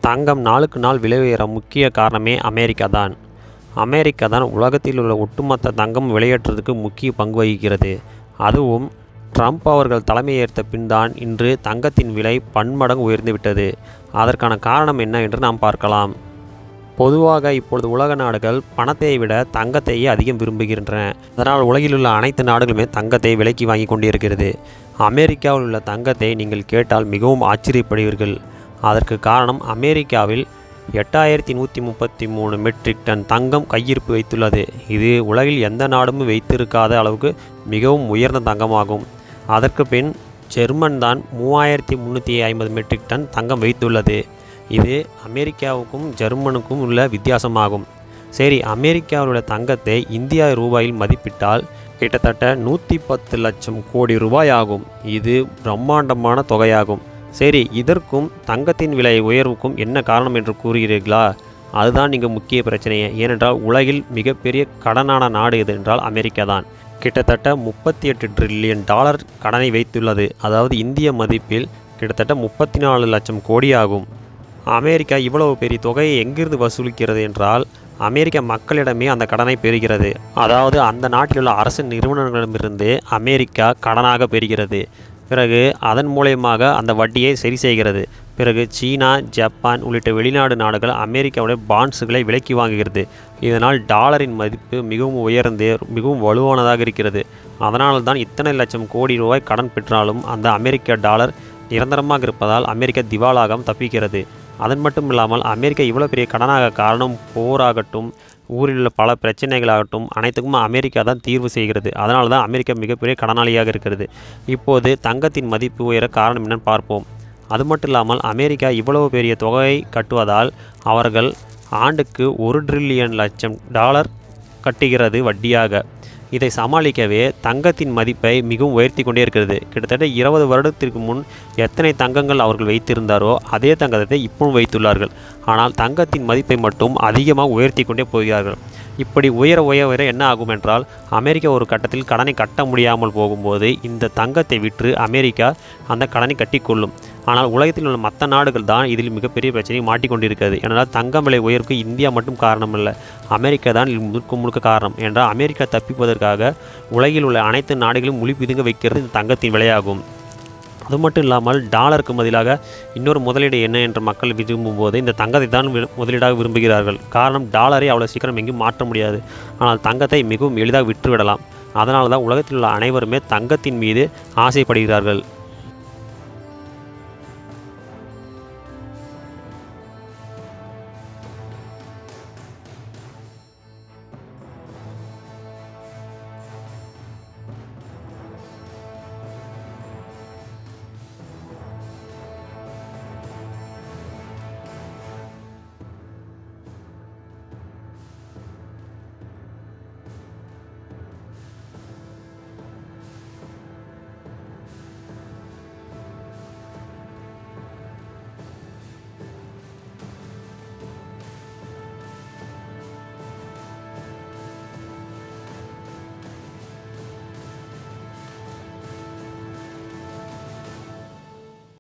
தங்கம் நாளுக்கு நாள் விலை உயர முக்கிய காரணமே அமெரிக்கா தான். அமெரிக்கா தான் உலகத்தில் உள்ள ஒட்டுமொத்த தங்கம் விலையேற்றத்துக்கு முக்கிய பங்கு வகிக்கிறது. அதுவும் ட்ரம்ப் அவர்கள் தலைமையேற்ற பின் தான் இன்று தங்கத்தின் விலை பன்மடங்கு உயர்ந்துவிட்டது. அதற்கான காரணம் என்ன என்று நாம் பார்க்கலாம். பொதுவாக இப்பொழுது உலக நாடுகள் பணத்தை விட தங்கத்தையே அதிகம் விரும்புகின்றன. அதனால் உலகில் உள்ள அனைத்து நாடுகளுமே தங்கத்தை விலைக்கு வாங்கி கொண்டிருக்கிறது. அமெரிக்காவில் உள்ள தங்கத்தை நீங்கள் கேட்டால் மிகவும் ஆச்சரியப்படுவீர்கள். அதற்கு காரணம் அமெரிக்காவில் 8133 மெட்ரிக் டன் தங்கம் கையிருப்பு வைத்துள்ளது. இது உலகில் எந்த நாடும் வைத்திருக்காத அளவுக்கு மிகவும் உயர்ந்த தங்கமாகும். அதற்கு பின் ஜெர்மன் தான் 3350 மெட்ரிக் டன் தங்கம் வைத்துள்ளது. இது அமெரிக்காவுக்கும் ஜெர்மனுக்கும் உள்ள வித்தியாசமாகும். சரி, அமெரிக்காவில் உள்ள தங்கத்தை இந்திய ரூபாயில் மதிப்பிட்டால் கிட்டத்தட்ட 110 லட்சம் கோடி ரூபாய் ஆகும். இது பிரம்மாண்டமான தொகையாகும். சரி, இதற்கும் தங்கத்தின் விலை உயர்வுக்கும் என்ன காரணம் என்று கூறுகிறீர்களா? அதுதான் இங்கே முக்கிய பிரச்சனையே. ஏனென்றால் உலகில் மிகப்பெரிய கடனான நாடு எது என்றால் அமெரிக்கா தான். கிட்டத்தட்ட 38 ட்ரில்லியன் டாலர் கடனை வைத்துள்ளது. அதாவது இந்திய மதிப்பில் கிட்டத்தட்ட 34 லட்சம் கோடி ஆகும். அமெரிக்கா இவ்வளவு பெரிய தொகையை எங்கிருந்து வசூலிக்கிறது என்றால் அமெரிக்க மக்களிடமே அந்த கடனை பெறுகிறது. அதாவது அந்த நாட்டில் உள்ள அரசு நிறுவனங்களிடமிருந்து அமெரிக்கா கடனாக பெறுகிறது. பிறகு அதன் மூலயமாக அந்த வட்டியை சரி செய்கிறது. பிறகு சீனா, ஜப்பான் உள்ளிட்ட வெளிநாடு நாடுகள் அமெரிக்காவுடைய பாண்ட்ஸுகளை விலைக்கு வாங்குகிறது. இதனால் டாலரின் மதிப்பு மிகவும் உயர்ந்து மிகவும் வலுவானதாக இருக்கிறது. அதனால் தான் இத்தனை லட்சம் கோடி ரூபாய் கடன் பெற்றாலும் அந்த அமெரிக்க டாலர் நிரந்தரமாக இருப்பதால் அமெரிக்கா திவாலாகம் தப்பிக்கிறது. அதன் மட்டும் இல்லாமல் அமெரிக்கா இவ்வளோ பெரிய கடனாக காரணம் போராகட்டும், ஊரில் உள்ள பல பிரச்சனைகளாகட்டும் அனைத்துக்கும் அமெரிக்கா தான் தீர்வு செய்கிறது. அதனால தான் அமெரிக்கா மிகப்பெரிய கடனாளியாக இருக்கிறது. இப்போது தங்கத்தின் மதிப்பு உயர காரணம் என்னன்னு பார்ப்போம். அது மட்டும் இல்லாமல் அமெரிக்கா இவ்வளவு பெரிய தொகையை கட்டுவதால் அவர்கள் ஆண்டுக்கு 1 ட்ரில்லியன் லட்சம் டாலர் கட்டுகிறது வட்டியாக. இதை சமாளிக்கவே தங்கத்தின் மதிப்பை மிகவும் உயர்த்தி கொண்டே இருக்கிறது. கிட்டத்தட்ட 20 வருடத்திற்கு முன் எத்தனை தங்கங்கள் அவர்கள் வைத்திருந்தாரோ அதே தங்கத்தை இப்பவும் வைத்துள்ளார்கள். ஆனால் தங்கத்தின் மதிப்பை மட்டும் அதிகமாக உயர்த்தி கொண்டே போகிறார்கள். இப்படி உயர உயர என்ன ஆகும் என்றால் அமெரிக்கா ஒரு கட்டத்தில் கடனை கட்ட முடியாமல் போகும்போது இந்த தங்கத்தை விற்று அமெரிக்கா அந்த கடனை கட்டிக்கொள்ளும். ஆனால் உலகத்தில் உள்ள மற்ற நாடுகள் தான் இதில் மிகப்பெரிய பிரச்சனையை மாட்டிக்கொண்டிருக்கிறது. ஏனென்றால் தங்கம் விலை உயர்வுக்கு இந்தியா மட்டும் காரணமில்லை, அமெரிக்கா தான் முழுக்க காரணம். என்றால் அமெரிக்கா தப்பிப்பதற்காக உலகில் உள்ள அனைத்து நாடுகளும் முழி பிதுங்க வைக்கிறது இந்த தங்கத்தின் விலையாகும். அது மட்டும் இல்லாமல் டாலருக்கு பதிலாக இன்னொரு முதலீடு என்ன என்று மக்கள் விரும்பும்போது இந்த தங்கத்தை தான் முதலீடாக விரும்புகிறார்கள். காரணம், டாலரை அவ்வளோ சீக்கிரம் எங்கேயும் மாற்ற முடியாது. ஆனால் தங்கத்தை மிகவும் எளிதாக விற்றுவிடலாம். அதனால தான் உலகத்தில் உள்ள அனைவருமே தங்கத்தின் மீது ஆசைப்படுகிறார்கள்.